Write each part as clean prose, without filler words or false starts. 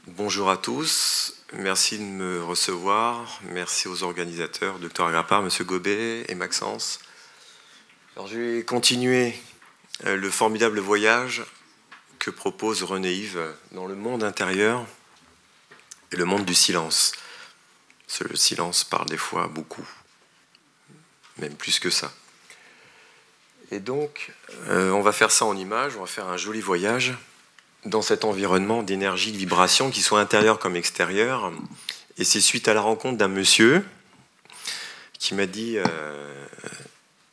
Bonjour à tous, merci de me recevoir, merci aux organisateurs, Dr Agrapar, M. Gobet et Maxence. Alors, je vais continuer le formidable voyage que propose René-Yves dans le monde intérieur et le monde du silence. Le silence parle des fois beaucoup, même plus que ça. Et donc, on va faire ça en images, on va faire un joli voyage dans cet environnement d'énergie, de vibration, qui soit intérieur comme extérieur. Et c'est suite à la rencontre d'un monsieur qui m'a dit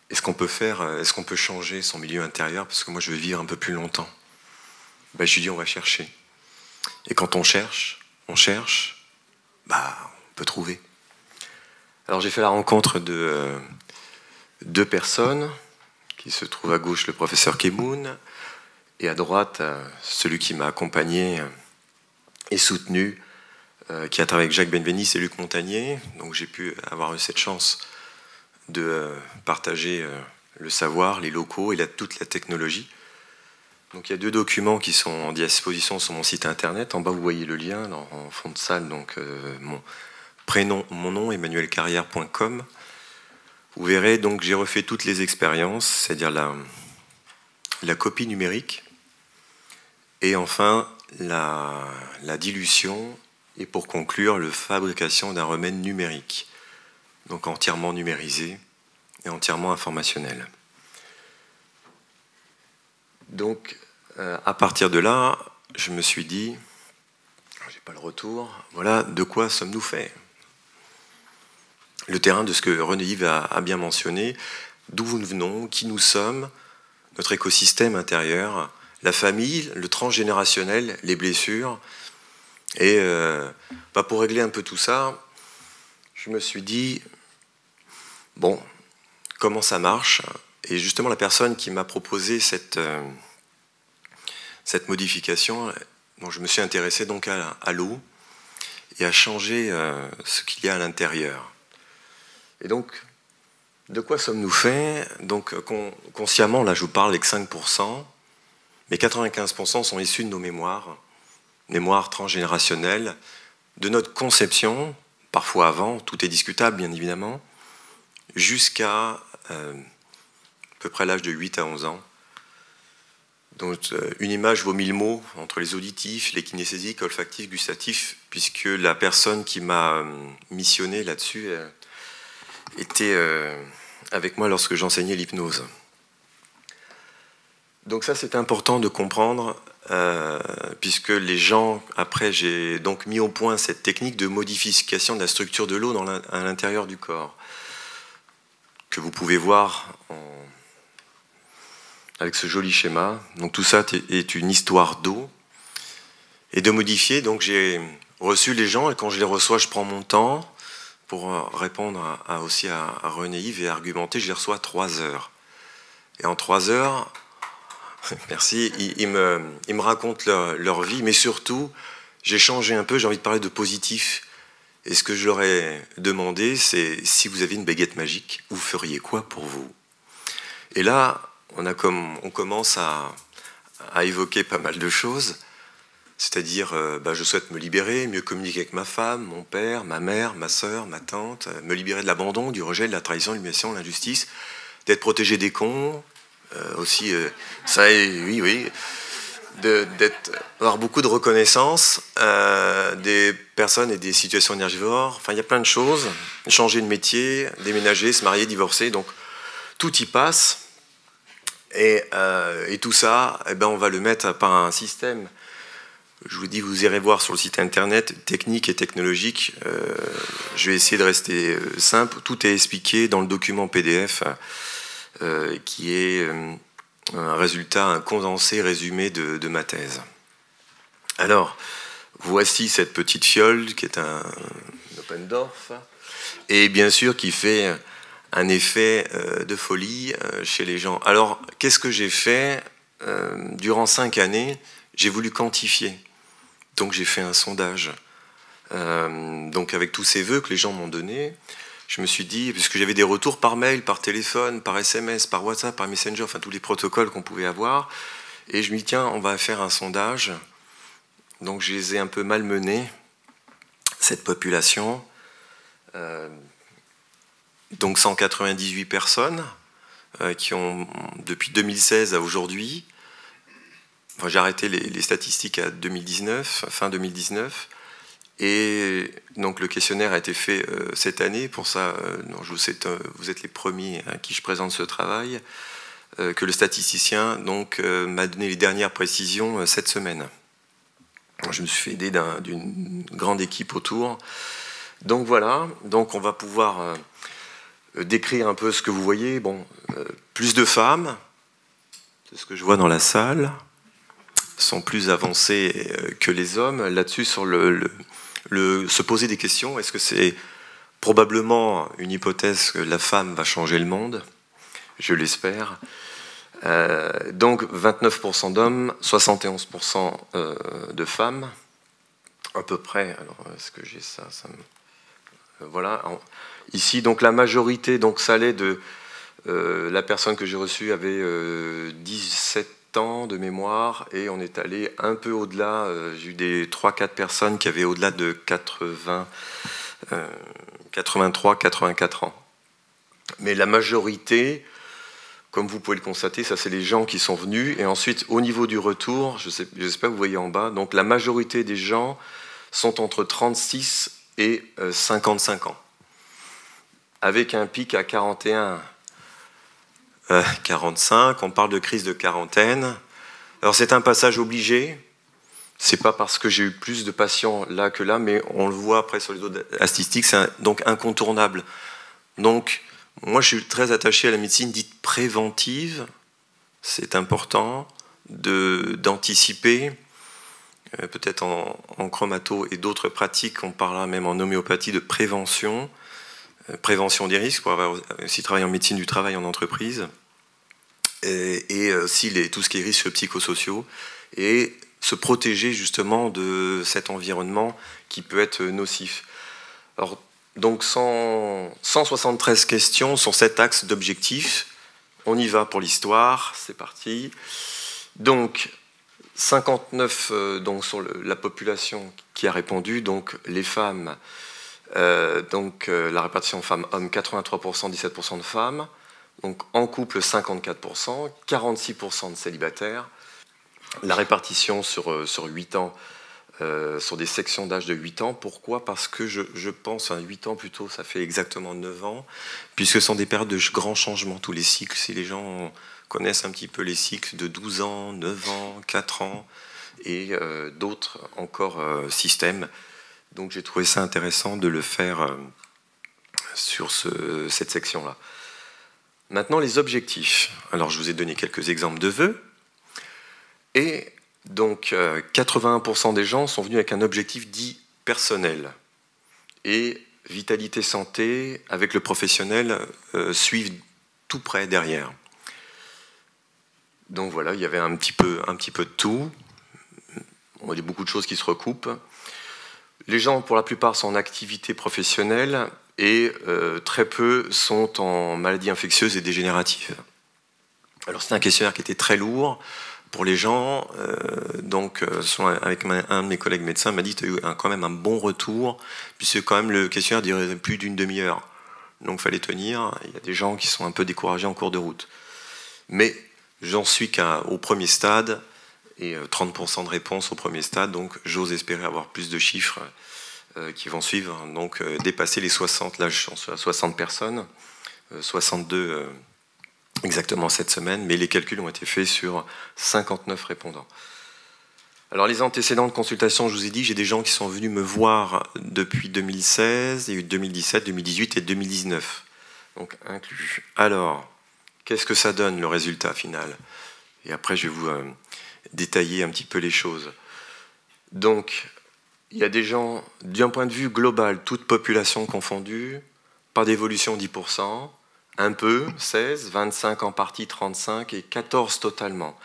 est-ce qu'on peut changer son milieu intérieur, parce que moi je veux vivre un peu plus longtemps. Ben, je lui ai dit on va chercher. Et quand on cherche, on peut trouver. Alors j'ai fait la rencontre de deux personnes, qui se trouvent à gauche le professeur Kemoun, et à droite, celui qui m'a accompagné et soutenu, qui a travaillé avec Jacques Benveniste et Luc Montagnier. Donc j'ai pu avoir eu cette chance de partager le savoir, les locaux et toute la technologie. Donc il y a deux documents qui sont en disposition sur mon site internet. En bas, vous voyez le lien en fond de salle. Donc mon prénom, mon nom, emmanuelcarrière.com. Vous verrez, donc j'ai refait toutes les expériences, c'est-à-dire la copie numérique, et enfin la dilution, et pour conclure, la fabrication d'un remède numérique, donc entièrement numérisé et entièrement informationnel. Donc, à partir de là, je me suis dit, j'ai pas le retour, voilà, de quoi sommes-nous faits? Le terrain de ce que René-Yves a bien mentionné, d'où nous venons, qui nous sommes, notre écosystème intérieur, la famille, le transgénérationnel, les blessures. Et pour régler un peu tout ça, je me suis dit, bon, comment ça marche? Et justement, la personne qui m'a proposé cette modification, je me suis intéressé donc à l'eau et à changer ce qu'il y a à l'intérieur. Et donc, de quoi sommes-nous faits? Donc, consciemment, là, je vous parle avec 5%, mais 95% sont issus de nos mémoires transgénérationnelles, de notre conception, parfois avant, tout est discutable, bien évidemment, jusqu'à à peu près l'âge de 8 à 11 ans. Donc, une image vaut 1000 mots entre les auditifs, les kinesthésiques, olfactifs, gustatifs, puisque la personne qui m'a missionné là-dessus était avec moi lorsque j'enseignais l'hypnose. Donc ça, c'est important de comprendre, puisque les gens, après, j'ai donc mis au point cette technique de modification de la structure de l'eau à l'intérieur du corps, que vous pouvez voir avec ce joli schéma. Donc tout ça est une histoire d'eau. Et de modifier, donc j'ai reçu les gens, et quand je les reçois, je prends mon temps pour répondre aussi à René-Yves et argumenter. Je les reçois 3 heures. Et en 3 heures, merci, ils me racontent leur vie, mais surtout, j'ai changé un peu, j'ai envie de parler de positif. Et ce que je leur ai demandé, c'est si vous aviez une baguette magique, vous feriez quoi pour vous? Et là, on commence à évoquer pas mal de choses, c'est-à-dire, je souhaite me libérer, mieux communiquer avec ma femme, mon père, ma mère, ma sœur, ma tante, me libérer de l'abandon, du rejet, de la trahison, de l'humiliation, de l'injustice, d'être protégé des cons, aussi, oui, avoir beaucoup de reconnaissance des personnes et des situations énergivores. Enfin, il y a plein de choses. Changer de métier, déménager, se marier, divorcer. Donc, tout y passe. Et tout ça, on va le mettre par un système. Je vous dis, vous irez voir sur le site internet, technique et technologique. Je vais essayer de rester simple. Tout est expliqué dans le document PDF qui est un résultat, un condensé résumé de ma thèse. Alors, voici cette petite fiole qui est un Oppendorf, et bien sûr qui fait un effet de folie chez les gens. Alors, qu'est-ce que j'ai fait durant 5 années? J'ai voulu quantifier. Donc, j'ai fait un sondage. Donc, avec tous ces vœux que les gens m'ont donnés, je me suis dit, puisque j'avais des retours par mail, par téléphone, par SMS, par WhatsApp, par Messenger, enfin tous les protocoles qu'on pouvait avoir, et je me dis, tiens, on va faire un sondage Donc je les ai un peu malmenés, cette population. Donc 198 personnes qui ont, depuis 2016 à aujourd'hui, enfin, j'ai arrêté les statistiques à 2019, fin 2019, et donc le questionnaire a été fait cette année. Pour ça, vous êtes les premiers à qui je présente ce travail, que le statisticien m'a donné les dernières précisions cette semaine. Je me suis fait aider d'une grande équipe autour. Donc voilà, donc on va pouvoir décrire un peu ce que vous voyez. Bon, plus de femmes, c'est ce que je vois dans la salle, sont plus avancées que les hommes. Là-dessus, sur se poser des questions, est-ce que c'est probablement une hypothèse que la femme va changer le monde? Je l'espère. Donc 29% d'hommes, 71% de femmes, à peu près. Alors, est-ce que j'ai ça, voilà. Ici, donc la majorité, donc ça allait de la personne que j'ai reçue avait 17 ans de mémoire, et on est allé un peu au-delà. J'ai eu des 3-4 personnes qui avaient au-delà de 83, 84 ans. Mais la majorité, comme vous pouvez le constater, ça c'est les gens qui sont venus. Et ensuite, au niveau du retour, j'espère que vous voyez en bas, donc la majorité des gens sont entre 36 et 55 ans, avec un pic à 41, 45. On parle de crise de quarantaine. Alors c'est un passage obligé. C'est pas parce que j'ai eu plus de patients là que là, mais on le voit après sur les autres statistiques, c'est donc incontournable. Donc moi, je suis très attaché à la médecine dite préventive. C'est important d'anticiper. Peut-être en chromato et d'autres pratiques, on parlera même en homéopathie de prévention. Prévention des risques, pour avoir aussi travaillé en médecine du travail en entreprise. Et aussi tout ce qui est risques psychosociaux. Et se protéger justement de cet environnement qui peut être nocif. Alors, donc 173 questions sur cet axe d'objectifs. On y va pour l'histoire, c'est parti. Donc 59 donc sur la population qui a répondu, donc les femmes, la répartition femmes-hommes, 83%, 17% de femmes, donc en couple 54%, 46% de célibataires. La répartition sur 8 ans, sur des sections d'âge de 8 ans. Pourquoi? Parce que je pense à 8 ans plutôt, ça fait exactement 9 ans, puisque ce sont des périodes de grands changements, tous les cycles. Si les gens connaissent un petit peu les cycles de 12 ans, 9 ans, 4 ans, et d'autres encore systèmes. Donc j'ai trouvé ça intéressant de le faire sur cette section-là. Maintenant, les objectifs. Alors je vous ai donné quelques exemples de vœux. Et donc 81% des gens sont venus avec un objectif dit personnel. Et vitalité santé avec le professionnel suivent tout près derrière. Donc voilà, il y avait un petit peu de tout. Il y a beaucoup de choses qui se recoupent. Les gens, pour la plupart, sont en activité professionnelle et très peu sont en maladies infectieuses et dégénératives. Alors c'est un questionnaire qui était très lourd pour les gens. Avec un de mes collègues médecins m'a dit tu as eu quand même un bon retour, puisque quand même le questionnaire durait plus d'une demi-heure. Donc il fallait tenir. Il y a des gens qui sont un peu découragés en cours de route. Mais j'en suis qu'au premier stade, et 30% de réponses au premier stade, donc j'ose espérer avoir plus de chiffres qui vont suivre, donc dépasser les 60, là je suis à 60 personnes, 62 exactement cette semaine, mais les calculs ont été faits sur 59 répondants. Alors les antécédents de consultation, je vous ai dit, j'ai des gens qui sont venus me voir depuis 2016, il y a eu 2017, 2018 et 2019, donc inclus. Alors, qu'est-ce que ça donne le résultat final? Et après je vais vous détailler un petit peu les choses. Donc, il y a des gens, d'un point de vue global, toute population confondue, pas d'évolution 10%, un peu, 16, 25 en partie, 35 et 14 totalement.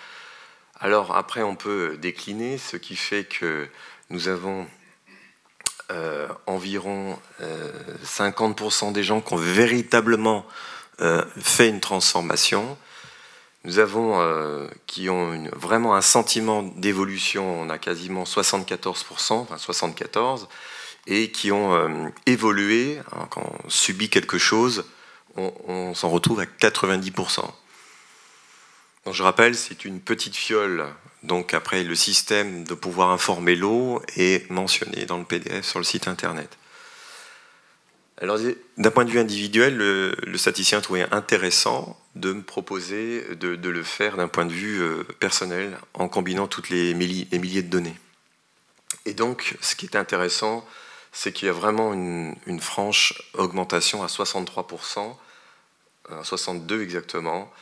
Alors après, on peut décliner, ce qui fait que nous avons environ 50% des gens qui ont véritablement fait une transformation. Nous avons qui ont vraiment un sentiment d'évolution, on a quasiment 74%, enfin 74%, et qui ont évolué, hein, quand on subit quelque chose, on s'en retrouve à 90%. Donc je rappelle, c'est une petite fiole, donc après le système de pouvoir informer l'eau est mentionné dans le PDF sur le site internet. Alors d'un point de vue individuel, le statisticien a trouvé intéressant de me proposer de le faire d'un point de vue personnel en combinant toutes les milliers de données. Et donc ce qui est intéressant, c'est qu'il y a vraiment une franche augmentation à 63%, à 62% exactement,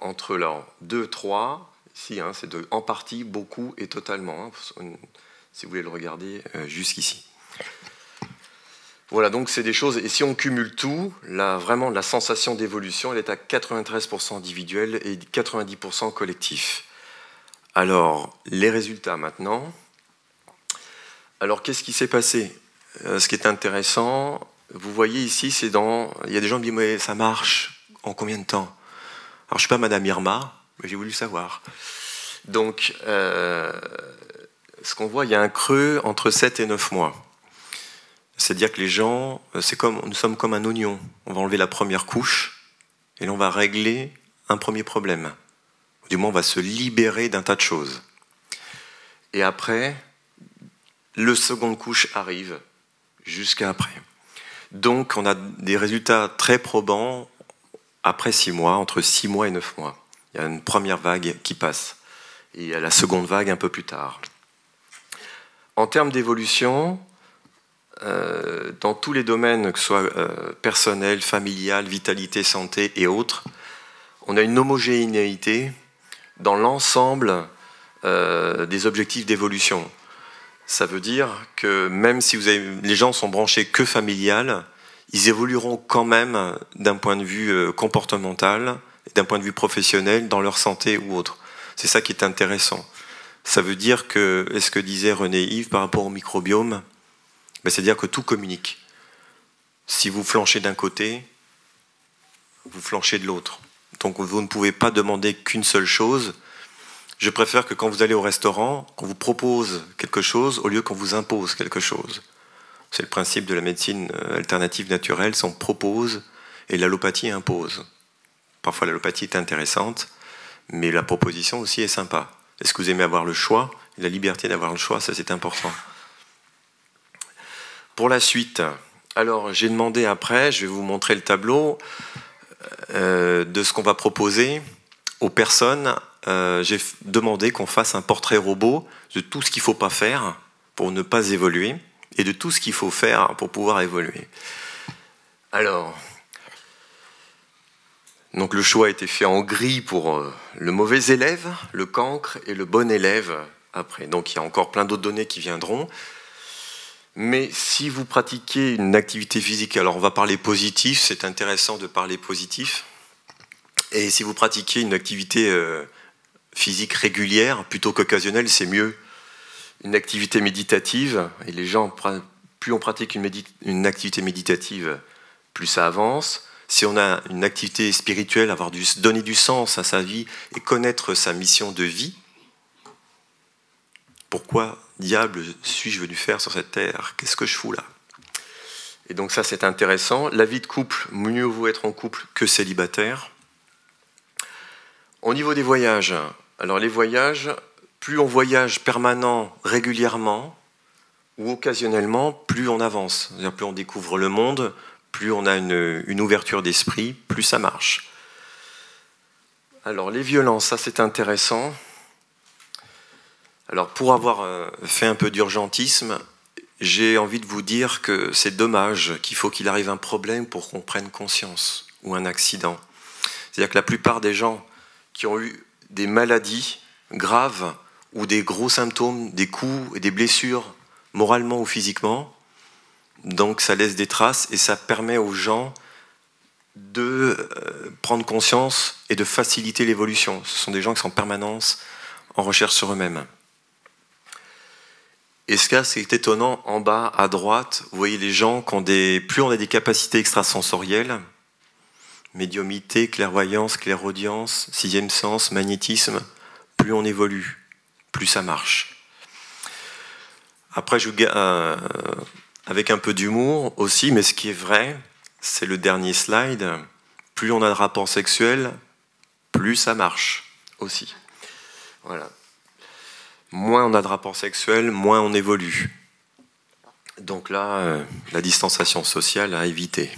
entre là 2, 3, ici, hein, c'est en partie, beaucoup et totalement, hein, si vous voulez le regarder jusqu'ici. Voilà, donc c'est des choses, et si on cumule tout, là, vraiment la sensation d'évolution, elle est à 93% individuel et 90% collectif. Alors, les résultats maintenant. Alors, qu'est-ce qui s'est passé? Ce qui est intéressant, vous voyez ici, c'est il y a des gens qui me disent, mais ça marche en combien de temps? Alors, je ne suis pas Madame Irma, mais j'ai voulu savoir. Donc, ce qu'on voit, il y a un creux entre 7 et 9 mois. C'est-à-dire que les gens, nous sommes comme un oignon. On va enlever la première couche et là, on va régler un premier problème. Du moins, on va se libérer d'un tas de choses. Et après, le seconde couche arrive jusqu'à après. Donc, on a des résultats très probants après 6 mois, entre 6 mois et 9 mois. Il y a une première vague qui passe. Et il y a la seconde vague un peu plus tard. En termes d'évolution, dans tous les domaines, que ce soit personnel, familial, vitalité, santé et autres, on a une homogénéité dans l'ensemble des objectifs d'évolution. Ça veut dire que même si les gens sont branchés que familial, ils évolueront quand même d'un point de vue comportemental, d'un point de vue professionnel, dans leur santé ou autre. C'est ça qui est intéressant. Ça veut dire que, est ce que disait René Yves par rapport au microbiome, c'est-à-dire que tout communique. Si vous flanchez d'un côté, vous flanchez de l'autre. Donc vous ne pouvez pas demander qu'une seule chose. Je préfère que quand vous allez au restaurant, qu'on vous propose quelque chose au lieu qu'on vous impose quelque chose. C'est le principe de la médecine alternative naturelle, c'est on propose et l'allopathie impose. Parfois l'allopathie est intéressante, mais la proposition aussi est sympa. Est-ce que vous aimez avoir le choix? La liberté d'avoir le choix, ça c'est important. Pour la suite, alors j'ai demandé après, je vais vous montrer le tableau de ce qu'on va proposer aux personnes. J'ai demandé qu'on fasse un portrait robot de tout ce qu'il ne faut pas faire pour ne pas évoluer et de tout ce qu'il faut faire pour pouvoir évoluer. Alors, donc le choix a été fait en gris pour le mauvais élève, le cancre et le bon élève après. Donc il y a encore plein d'autres données qui viendront. Mais si vous pratiquez une activité physique, alors on va parler positif, c'est intéressant de parler positif. Et si vous pratiquez une activité physique régulière, plutôt qu'occasionnelle, c'est mieux. Une activité méditative, et les gens, plus on pratique une activité méditative, plus ça avance. Si on a une activité spirituelle, donner du sens à sa vie et connaître sa mission de vie, pourquoi, diable, suis-je venu faire sur cette terre? Qu'est-ce que je fous là? Et donc ça, c'est intéressant. La vie de couple, mieux vaut être en couple que célibataire. Au niveau des voyages, alors les voyages, plus on voyage permanent, régulièrement ou occasionnellement, plus on avance. C'est-à-dire plus on découvre le monde, plus on a une ouverture d'esprit, plus ça marche. Alors les violences, ça c'est intéressant. Alors pour avoir fait un peu d'urgentisme, j'ai envie de vous dire que c'est dommage qu'il faut qu'il arrive un problème pour qu'on prenne conscience, ou un accident. C'est-à-dire que la plupart des gens qui ont eu des maladies graves ou des gros symptômes, des coups et des blessures, moralement ou physiquement, donc ça laisse des traces et ça permet aux gens de prendre conscience et de faciliter l'évolution. Ce sont des gens qui sont en permanence en recherche sur eux-mêmes. Et ce cas, c'est étonnant, en bas à droite, vous voyez les gens qui ont plus on a des capacités extrasensorielles, médiumité, clairvoyance, clairaudience, sixième sens, magnétisme, plus on évolue, plus ça marche. Après, avec un peu d'humour aussi, mais ce qui est vrai, c'est le dernier slide, plus on a de rapports sexuels, plus ça marche aussi. Voilà. Moins on a de rapports sexuels, moins on évolue. Donc là, la distanciation sociale à éviter.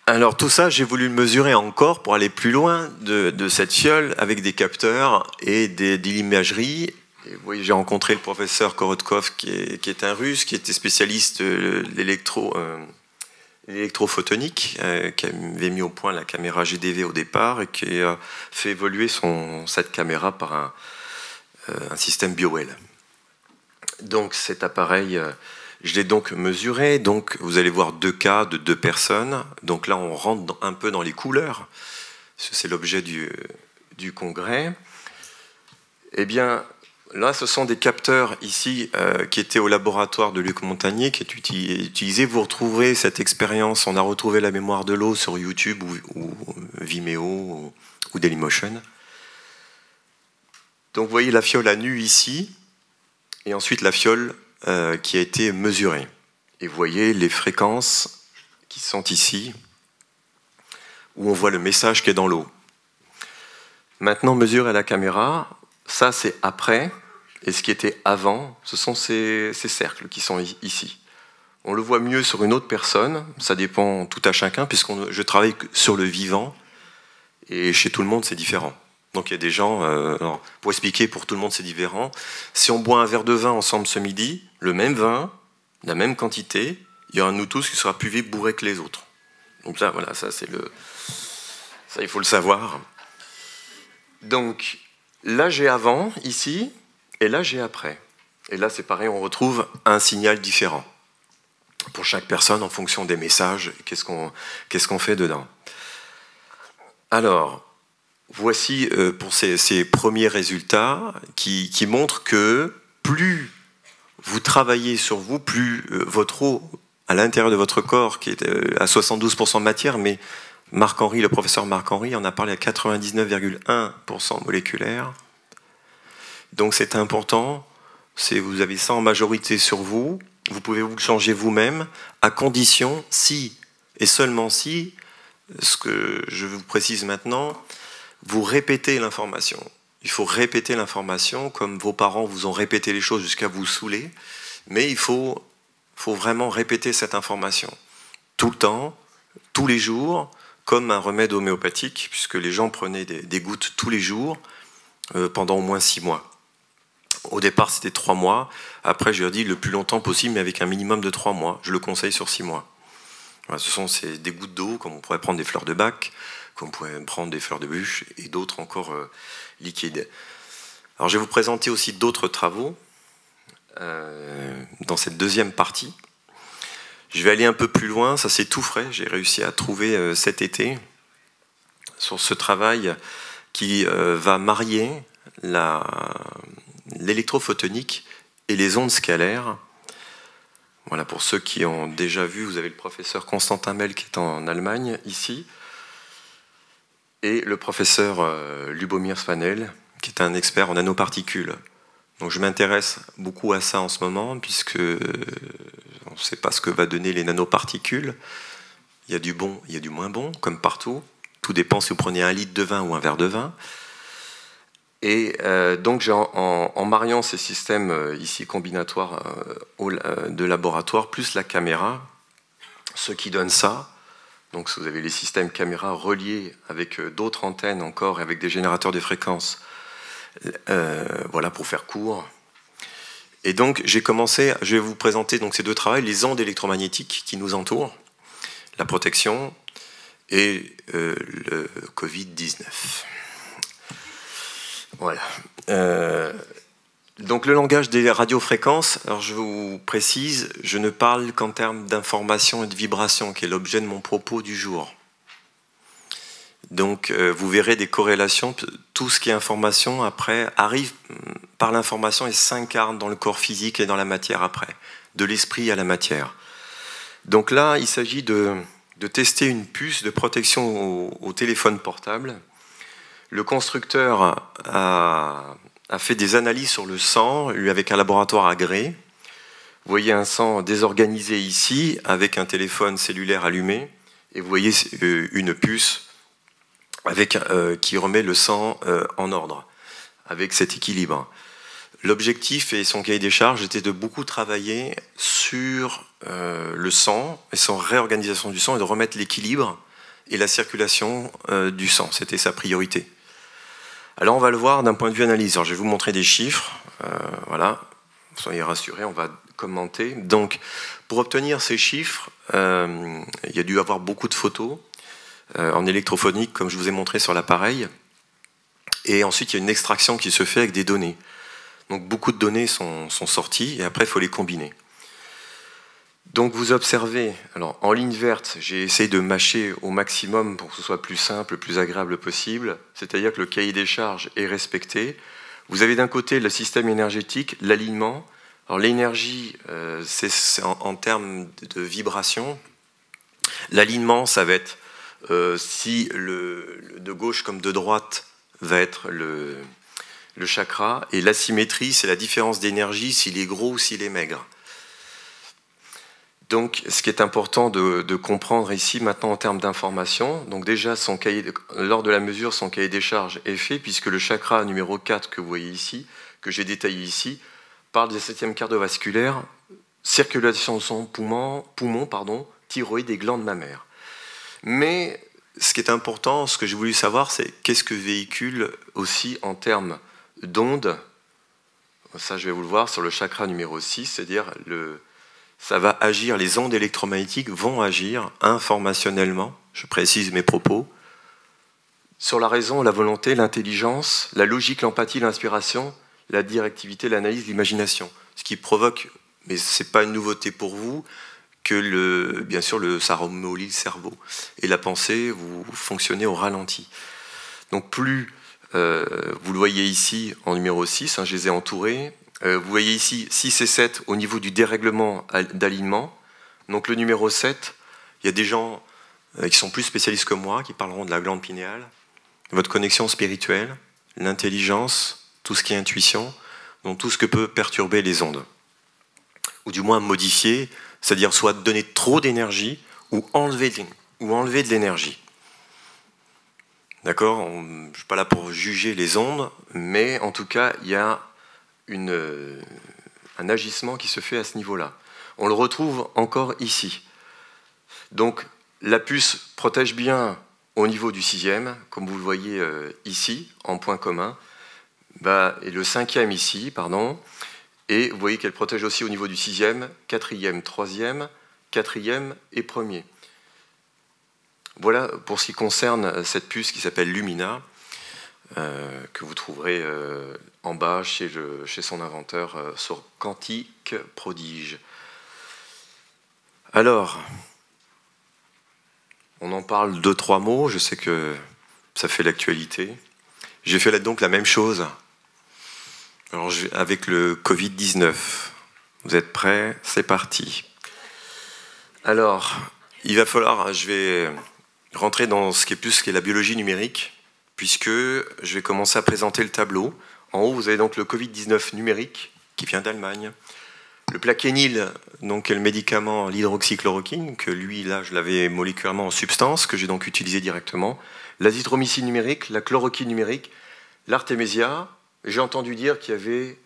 Alors tout ça, j'ai voulu le mesurer encore pour aller plus loin de cette fiole avec des capteurs et de l'imagerie. Vous voyez, j'ai rencontré le professeur Korotkov qui est un Russe, qui était spécialiste de l'électrophotonique, qui avait mis au point la caméra GDV au départ et qui a fait évoluer cette caméra par un système BioWell. Donc cet appareil, je l'ai donc mesuré. Donc vous allez voir 2 cas de 2 personnes. Donc là, on rentre un peu dans les couleurs. C'est l'objet du congrès. Eh bien, là, ce sont des capteurs ici qui étaient au laboratoire de Luc Montagnier, qui est utilisé. Vous retrouverez cette expérience. On a retrouvé la mémoire de l'eau sur YouTube ou Vimeo ou Dailymotion. Donc vous voyez la fiole à nu ici, et ensuite la fiole qui a été mesurée. Et vous voyez les fréquences qui sont ici, où on voit le message qui est dans l'eau. Maintenant, mesure à la caméra. Ça, c'est après, et ce qui était avant, ce sont ces cercles qui sont ici. On le voit mieux sur une autre personne, ça dépend tout à chacun, puisque je travaille sur le vivant, et chez tout le monde, c'est différent. Donc il y a des gens, pour expliquer, pour tout le monde, c'est différent. Si on boit un verre de vin ensemble ce midi, le même vin, la même quantité, il y a un de nous tous qui sera plus vite bourré que les autres. Donc là, voilà, ça, il faut le savoir. Donc, là, j'ai avant, ici, et là, j'ai après. Et là, c'est pareil, on retrouve un signal différent pour chaque personne en fonction des messages, qu'est-ce qu'on fait dedans. Alors, voici pour ces premiers résultats qui montrent que plus vous travaillez sur vous, plus votre eau à l'intérieur de votre corps, qui est à 72% de matière, mais Marc-Henri, le professeur Marc-Henri en a parlé à 99,1% moléculaire. Donc c'est important, vous avez ça en majorité sur vous, vous pouvez vous le changer vous-même, à condition, si, et seulement si, ce que je vous précise maintenant, vous répétez l'information. Il faut répéter l'information, comme vos parents vous ont répété les choses jusqu'à vous saouler, mais il faut vraiment répéter cette information. Tout le temps, tous les jours, comme un remède homéopathique, puisque les gens prenaient des gouttes tous les jours pendant au moins 6 mois. Au départ, c'était 3 mois. Après, je leur dis le plus longtemps possible, mais avec un minimum de 3 mois. Je le conseille sur 6 mois. Voilà, ce sont des gouttes d'eau, comme on pourrait prendre des fleurs de bac, comme on pourrait prendre des fleurs de bûche, et d'autres encore liquides. Alors, je vais vous présenter aussi d'autres travaux dans cette deuxième partie. Je vais aller un peu plus loin, ça c'est tout frais, j'ai réussi à trouver cet été sur ce travail qui va marier l'électrophotonique et les ondes scalaires. Voilà, pour ceux qui ont déjà vu, vous avez le professeur Constantin Mell qui est en Allemagne, ici, et le professeur Lubomir Svanel, qui est un expert en nanoparticules. Donc je m'intéresse beaucoup à ça en ce moment, puisque on ne sait pas ce que va donner les nanoparticules. Il y a du bon, il y a du moins bon, comme partout. Tout dépend si vous prenez 1 litre de vin ou un verre de vin. Et donc en mariant ces systèmes ici combinatoires de laboratoire, plus la caméra, ce qui donne ça, donc vous avez les systèmes caméra reliés avec d'autres antennes encore, et avec des générateurs de fréquences, voilà, pour faire court. Et donc j'ai commencé, je vais vous présenter donc ces 2 travaux, les ondes électromagnétiques qui nous entourent, la protection et le Covid-19. Voilà. Donc le langage des radiofréquences, alors je vous précise, je ne parle qu'en termes d'information et de vibration, qui est l'objet de mon propos du jour. Donc vous verrez des corrélations, tout ce qui est information après arrive par l'information et s'incarne dans le corps physique et dans la matière après, de l'esprit à la matière. Donc là, il s'agit de de tester une puce de protection au téléphone portable. Le constructeur a fait des analyses sur le sang, lui avec un laboratoire agréé. Vous voyez un sang désorganisé ici, avec un téléphone cellulaire allumé, et vous voyez une puce qui remet le sang en ordre, avec cet équilibre. L'objectif et son cahier des charges était de beaucoup travailler sur le sang et son réorganisation du sang et de remettre l'équilibre et la circulation du sang. C'était sa priorité. Alors on va le voir d'un point de vue analyse. Alors, je vais vous montrer des chiffres. Voilà, soyez rassurés, on va commenter. Donc pour obtenir ces chiffres, il y a dû avoir beaucoup de photos en électrophonique, comme je vous ai montré sur l'appareil. Et ensuite, il y a une extraction qui se fait avec des données. Donc beaucoup de données sont sorties et après il faut les combiner. Donc vous observez, alors en ligne verte, j'ai essayé de mâcher au maximum pour que ce soit plus simple, le plus agréable possible, c'est-à-dire que le cahier des charges est respecté. Vous avez d'un côté le système énergétique, l'alignement. Alors l'énergie, c'est en termes de vibration. L'alignement, ça va être si de gauche comme de droite va être le chakra, et l'asymétrie, c'est la différence d'énergie, s'il est gros ou s'il est maigre. Donc, ce qui est important de comprendre ici, maintenant, en termes d'information, donc déjà, lors de la mesure, son cahier des charges est fait, puisque le chakra numéro 4 que vous voyez ici, que j'ai détaillé ici, parle du 7e cardiovasculaire, circulation de son poumon, thyroïde et glande mammaire. Mais, ce qui est important, ce que j'ai voulu savoir, c'est qu'est-ce que véhicule aussi en termes d'ondes. Ça, je vais vous le voir sur le chakra numéro 6, c'est-à-dire ça va agir, les ondes électromagnétiques vont agir informationnellement, je précise mes propos, sur la raison, la volonté, l'intelligence, la logique, l'empathie, l'inspiration, la directivité, l'analyse, l'imagination. Ce qui provoque, mais ce n'est pas une nouveauté pour vous, que bien sûr ça ramollit le cerveau. Et la pensée, vous fonctionnez au ralenti. Donc plus, vous le voyez ici en numéro 6, je les ai entourés. Vous voyez ici 6 et 7 au niveau du dérèglement d'alignement. Donc le numéro 7, il y a des gens qui sont plus spécialistes que moi, qui parleront de la glande pinéale, votre connexion spirituelle, l'intelligence, tout ce qui est intuition, donc tout ce que peut perturber les ondes. Ou du moins modifier, c'est-à-dire soit donner trop d'énergie ou enlever de l'énergie. D'accord ? Je ne suis pas là pour juger les ondes, mais en tout cas, il y a un agissement qui se fait à ce niveau-là. On le retrouve encore ici. Donc, la puce protège bien au niveau du 6e, comme vous le voyez ici, en point commun, et le 5e ici, pardon, et vous voyez qu'elle protège aussi au niveau du 6e, 4e, 3e, 4e et 1er. Voilà pour ce qui concerne cette puce qui s'appelle Lumina, que vous trouverez en bas chez son inventeur sur Quantique Prodige. Alors, on en parle 2-3 mots, je sais que ça fait l'actualité. J'ai fait donc la même chose avec le Covid-19. Vous êtes prêts? C'est parti. Alors, il va falloir, je vais rentrer dans ce qui est la biologie numérique, puisque je vais commencer à présenter le tableau. En haut, vous avez donc le Covid-19 numérique, qui vient d'Allemagne. Le plaquenil, donc, est le médicament, l'hydroxychloroquine, que lui, là, je l'avais moléculairement en substance, que j'ai donc utilisé directement. L'azithromycine numérique, la chloroquine numérique, l'artémisia. J'ai entendu dire qu'il y avait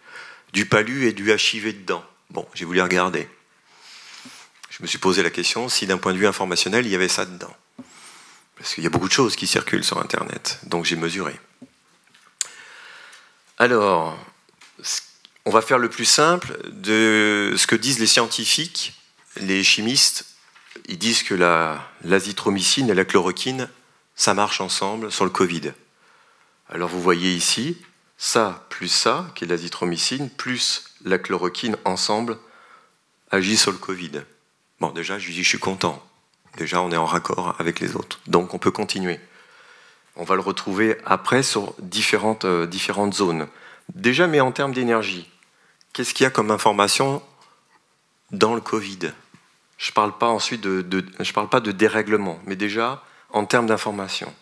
du palu et du HIV dedans. Bon, j'ai voulu regarder. Je me suis posé la question si d'un point de vue informationnel, il y avait ça dedans. Parce qu'il y a beaucoup de choses qui circulent sur Internet, donc j'ai mesuré. Alors, on va faire le plus simple de ce que disent les scientifiques, les chimistes. Ils disent que l'azithromycine et la chloroquine, ça marche ensemble sur le Covid. Alors vous voyez ici, ça, qui est l'azithromycine, plus la chloroquine ensemble, agit sur le Covid. Bon, déjà, je suis content. Déjà, on est en raccord avec les autres. Donc, on peut continuer. On va le retrouver après sur différentes zones. Déjà, mais en termes d'énergie, qu'est-ce qu'il y a comme information dans le Covid? Je parle pas ensuite je parle pas de dérèglement, mais déjà en termes d'information.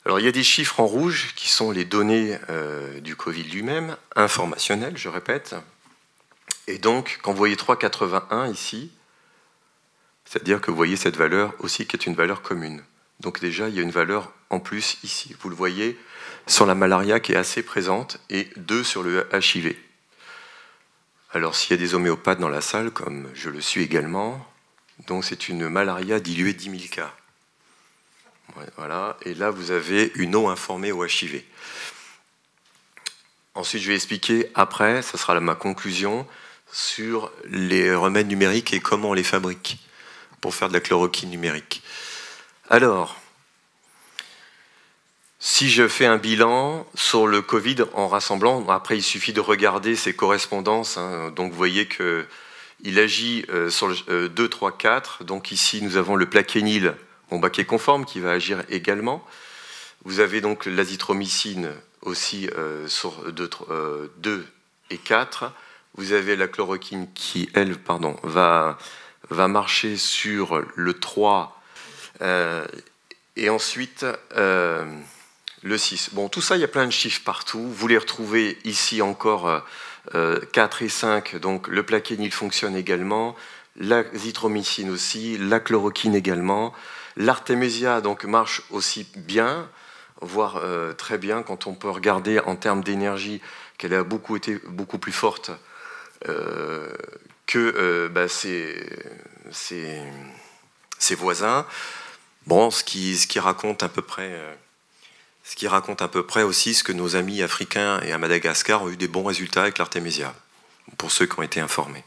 Alors il y a des chiffres en rouge qui sont les données du Covid lui-même, informationnelles, je répète. Et donc, quand vous voyez 3,81 ici, c'est-à-dire que vous voyez cette valeur aussi qui est une valeur commune. Donc déjà, il y a une valeur en plus ici. Vous le voyez sur la malaria qui est assez présente et 2 sur le HIV. Alors s'il y a des homéopathes dans la salle, comme je le suis également, donc c'est une malaria diluée 10 000 cas. Voilà. Et là, vous avez une eau informée au HIV. Ensuite, je vais expliquer après, ça sera ma conclusion, sur les remèdes numériques et comment on les fabrique pour faire de la chloroquine numérique. Alors, si je fais un bilan sur le Covid en rassemblant, après il suffit de regarder ses correspondances, hein, donc vous voyez qu'il agit sur le 2, 3, 4, donc ici nous avons le plaquenil qui est conforme, qui va agir également. Vous avez donc l'azithromycine aussi sur 2 et 4. Vous avez la chloroquine qui, elle, va marcher sur le 3 et ensuite le 6. Bon, tout ça, il y a plein de chiffres partout. Vous les retrouvez ici encore 4 et 5. Donc le plaquenil fonctionne également, l'azithromycine aussi, la chloroquine également. L'artémisia donc marche aussi bien, voire très bien quand on peut regarder en termes d'énergie qu'elle a été beaucoup plus forte que ses voisins. Bon, ce qui raconte à peu près aussi ce que nos amis africains et à Madagascar ont eu des bons résultats avec l'artémisia, pour ceux qui ont été informés.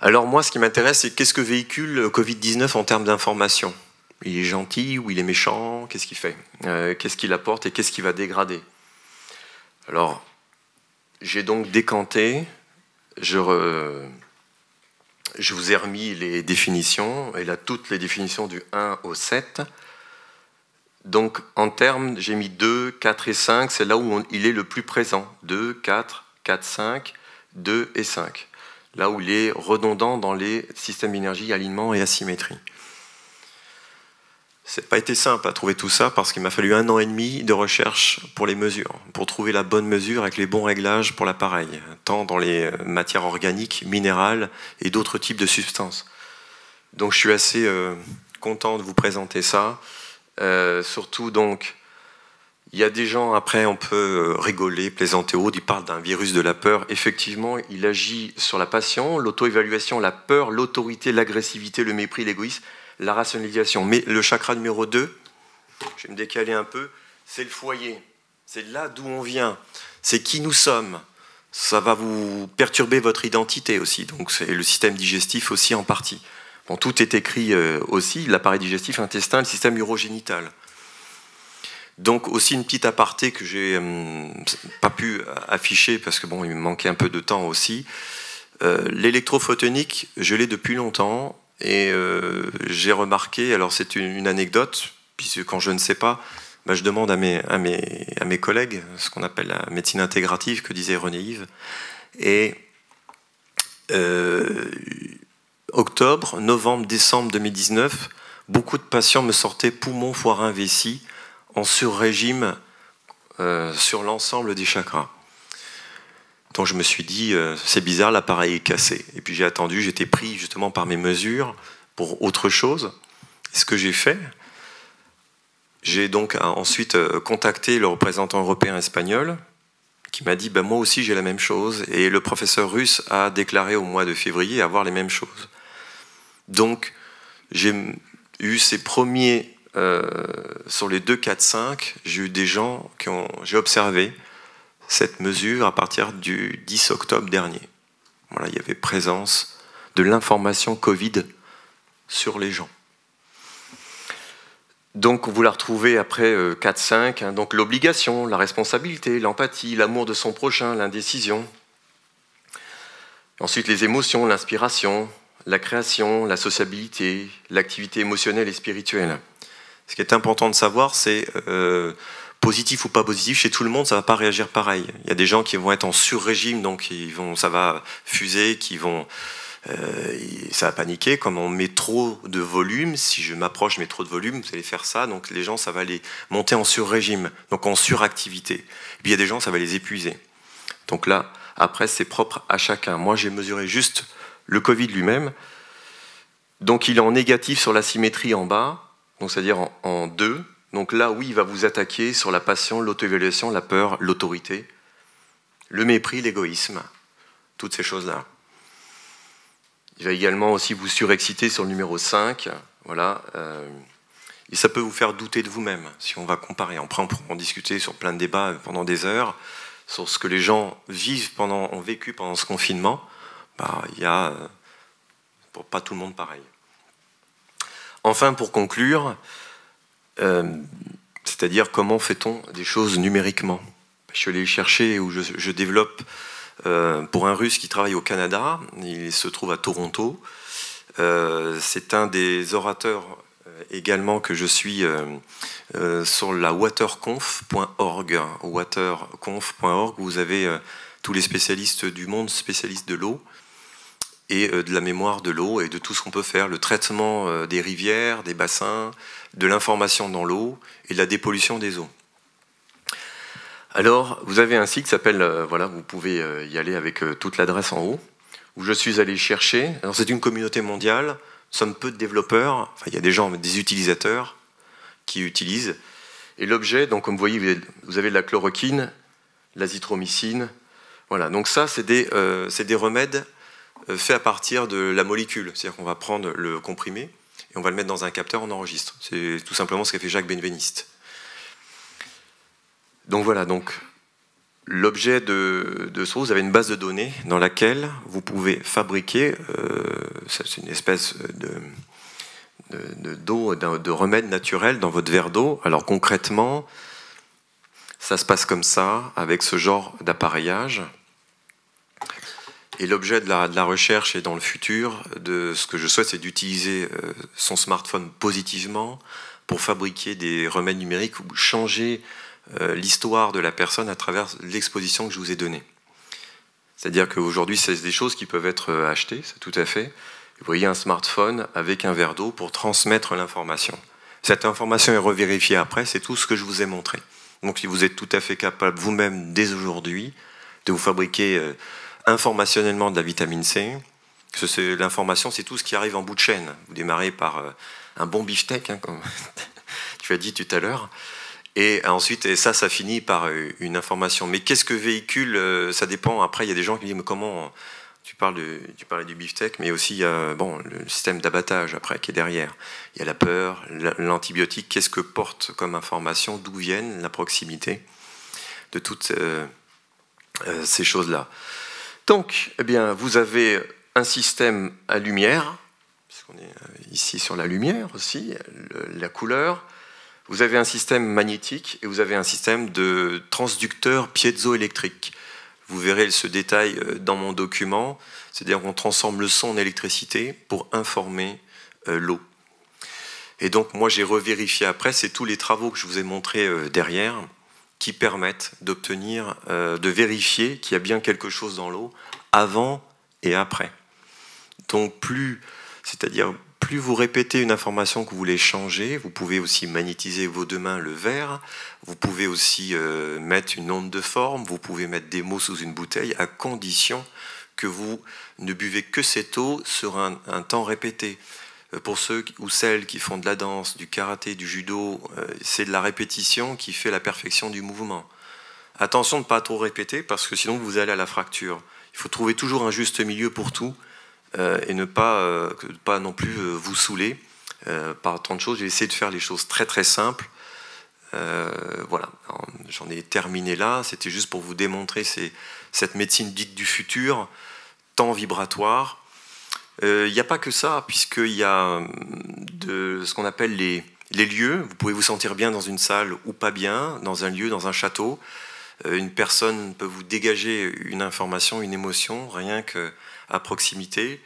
Alors moi, ce qui m'intéresse, c'est qu'est-ce que véhicule le Covid-19 en termes d'information. Il est gentil ou il est méchant? Qu'est-ce qu'il fait? Qu'est-ce qu'il apporte et qu'est-ce qu'il va dégrader? Alors, j'ai donc décanté, je vous ai remis les définitions, et là, toutes les définitions du 1 au 7. Donc, en termes, j'ai mis 2, 4 et 5, c'est là où il est le plus présent. 2, 4, 4, 5, 2 et 5. Là où il est redondant dans les systèmes d'énergie, alignement et asymétrie. C'est pas été simple à trouver tout ça parce qu'il m'a fallu 1 an et demi de recherche pour les mesures, pour trouver la bonne mesure avec les bons réglages pour l'appareil, tant dans les matières organiques, minérales et d'autres types de substances. Donc je suis assez content de vous présenter ça. Surtout donc, il y a des gens, après on peut rigoler, plaisanter haut, ils parlent d'un virus de la peur. Effectivement, il agit sur la passion, l'auto-évaluation, la peur, l'autorité, l'agressivité, le mépris, l'égoïsme, la rationalisation. Mais le chakra numéro 2, je vais me décaler un peu, c'est le foyer. C'est là d'où on vient. C'est qui nous sommes. Ça va vous perturber votre identité aussi. Donc c'est le système digestif aussi en partie. Bon, tout est écrit aussi, l'appareil digestif, l'intestin, le système urogénital. Donc aussi une petite aparté que j'ai pas pu afficher parce que bon, il me manquait un peu de temps aussi. L'électrophotonique, je l'ai depuis longtemps. Et j'ai remarqué, alors c'est une anecdote, puisque quand je ne sais pas, je demande à mes collègues, ce qu'on appelle la médecine intégrative, que disait René Yves. Et octobre, novembre, décembre 2019, beaucoup de patients me sortaient poumons, foie, rein, vessie, en sur-régime sur l'ensemble des chakras. Donc je me suis dit, c'est bizarre, l'appareil est cassé. Et puis j'ai attendu, j'étais pris justement par mes mesures pour autre chose. Et ce que j'ai fait, j'ai donc ensuite contacté le représentant européen espagnol, qui m'a dit, moi aussi j'ai la même chose. Et le professeur russe a déclaré au mois de février avoir les mêmes choses. Donc j'ai eu ces premiers, sur les 2, 4, 5, j'ai eu des gens j'ai observé cette mesure à partir du 10 octobre dernier. Voilà, il y avait présence de l'information Covid sur les gens. Donc vous la retrouvez après 4-5, donc l'obligation, la responsabilité, l'empathie, l'amour de son prochain, l'indécision. Ensuite les émotions, l'inspiration, la création, la sociabilité, l'activité émotionnelle et spirituelle. Ce qui est important de savoir, c'est positif ou pas positif, chez tout le monde, ça ne va pas réagir pareil. Il y a des gens qui vont être en sur-régime, donc ça va fuser, qui vont Ça a paniqué. Comme on met trop de volume, si je m'approche, je mets trop de volume, vous allez faire ça. Donc les gens, ça va les monter en sur-régime, donc en suractivité. Et puis il y a des gens, ça va les épuiser. Donc là, après, c'est propre à chacun. Moi, j'ai mesuré juste le Covid lui-même. Donc il est en négatif sur la symétrie en bas, donc c'est-à-dire en 2. Donc là, oui, il va vous attaquer sur la passion, l'auto-évaluation, la peur, l'autorité, le mépris, l'égoïsme, toutes ces choses-là. Il va également aussi vous surexciter sur le numéro 5. Voilà, et ça peut vous faire douter de vous-même, si on va comparer. Après, on pourra en discuter sur plein de débats pendant des heures, sur ce que les gens ont vécu pendant ce confinement. Il y a, pour pas tout le monde, pareil. Enfin, pour conclure, c'est-à-dire comment fait-on des choses numériquement? Je suis allé chercher où je développe pour un Russe qui travaille au Canada, il se trouve à Toronto. C'est un des orateurs également que je suis sur la waterconf.org. Waterconf.org, où vous avez tous les spécialistes du monde, spécialistes de l'eau et de la mémoire de l'eau et de tout ce qu'on peut faire, le traitement des rivières, des bassins, de l'information dans l'eau et de la dépollution des eaux. Alors, vous avez un site qui s'appelle, voilà, vous pouvez y aller avec toute l'adresse en haut, où je suis allé chercher. Alors, c'est une communauté mondiale, nous sommes peu de développeurs, enfin, il y a des gens, des utilisateurs qui utilisent. Et l'objet, donc, comme vous voyez, vous avez de la chloroquine, l'azithromycine. Voilà, donc ça, c'est des remèdes faits à partir de la molécule. C'est-à-dire qu'on va prendre le comprimé et on va le mettre dans un capteur, on enregistre. C'est tout simplement ce qu'a fait Jacques Benveniste. Donc voilà, donc l'objet de ce, vous avez une base de données dans laquelle vous pouvez fabriquer, c'est une espèce d'eau, de remède naturel dans votre verre d'eau. Alors concrètement, ça se passe comme ça, avec ce genre d'appareillage. Et l'objet de la recherche et dans le futur, de ce que je souhaite, c'est d'utiliser son smartphone positivement pour fabriquer des remèdes numériques ou changer l'histoire de la personne à travers l'exposition que je vous ai donnée. C'est-à-dire qu'aujourd'hui, c'est des choses qui peuvent être achetées, c'est tout à fait. Vous voyez un smartphone avec un verre d'eau pour transmettre l'information. Cette information est revérifiée après, c'est tout ce que je vous ai montré. Donc si vous êtes tout à fait capable vous-même dès aujourd'hui de vous fabriquer informationnellement de la vitamine C, l'information c'est tout ce qui arrive en bout de chaîne. Vous démarrez par un bon beefsteak, hein, comme tu as dit tout à l'heure, et ensuite et ça finit par une information. Mais qu'est-ce que véhicule, ça dépend. Après il y a des gens qui disent mais comment tu parlais du beefsteak, mais aussi il y a le système d'abattage après qui est derrière. Il y a la peur, l'antibiotique, qu'est-ce que porte comme information, d'où viennent, la proximité de toutes ces choses-là. Donc, eh bien, vous avez un système à lumière, puisqu'on est ici sur la lumière aussi, la couleur. Vous avez un système magnétique et vous avez un système de transducteur piézoélectrique. Vous verrez ce détail dans mon document, c'est-à-dire qu'on transforme le son en électricité pour informer l'eau. Et donc, moi, j'ai revérifié après, c'est tous les travaux que je vous ai montrés derrière, qui permettent d'obtenir, de vérifier qu'il y a bien quelque chose dans l'eau avant et après. Donc c'est-à-dire plus vous répétez une information que vous voulez changer, vous pouvez aussi magnétiser vos deux mains le verre, vous pouvez aussi mettre une onde de forme, vous pouvez mettre des mots sous une bouteille à condition que vous ne buvez que cette eau sur un temps répété. Pour ceux ou celles qui font de la danse, du karaté, du judo, c'est de la répétition qui fait la perfection du mouvement. Attention de ne pas trop répéter parce que sinon vous allez à la fracture. Il faut trouver toujours un juste milieu pour tout et ne pas non plus vous saouler par tant de choses. J'ai essayé de faire les choses très très simples. Voilà, j'en ai terminé là. C'était juste pour vous démontrer cette médecine dite du futur, temps vibratoire. Il n'y a pas que ça, puisqu'il y a ce qu'on appelle les lieux. Vous pouvez vous sentir bien dans une salle ou pas bien, dans un lieu, dans un château. Une personne peut vous dégager une information, une émotion, rien qu'à proximité.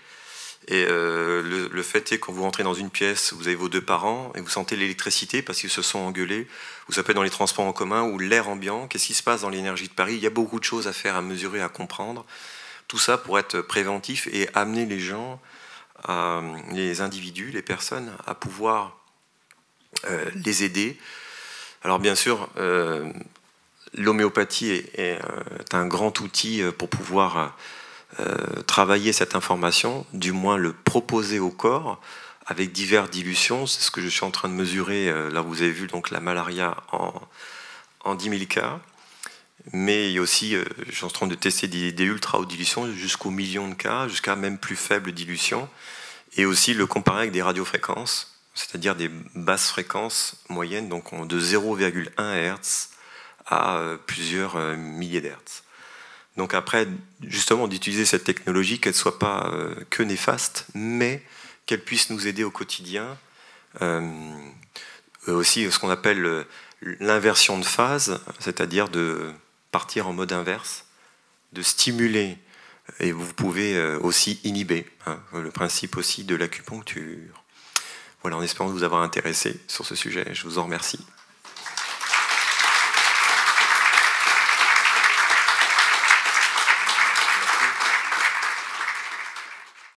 Et le fait est que quand vous rentrez dans une pièce, vous avez vos deux parents et vous sentez l'électricité parce qu'ils se sont engueulés. Ou ça peut être dans les transports en commun ou l'air ambiant. Qu'est-ce qui se passe dans l'énergie de Paris? Il y a beaucoup de choses à faire, à mesurer, à comprendre Tout ça pour être préventif et amener les gens, les individus, les personnes, à pouvoir les aider. Alors bien sûr, l'homéopathie est un grand outil pour pouvoir travailler cette information, du moins le proposer au corps, avec diverses dilutions. C'est ce que je suis en train de mesurer. Là, vous avez vu donc la malaria en 10 000 cas. Mais il y a aussi, je suis en train de tester des ultra-hautes dilutions jusqu'aux millions de cas, jusqu'à même plus faibles dilutions. Et aussi le comparer avec des radiofréquences, c'est-à-dire des basses fréquences moyennes, donc de 0,1 Hz à plusieurs milliers d'Hertz. Donc après, justement, d'utiliser cette technologie, qu'elle ne soit pas que néfaste, mais qu'elle puisse nous aider au quotidien. Aussi ce qu'on appelle l'inversion de phase, c'est-à-dire de partir en mode inverse, de stimuler, et vous pouvez aussi inhiber, hein, le principe aussi de l'acupuncture. Voilà, en espérant vous avoir intéressé sur ce sujet, je vous en remercie.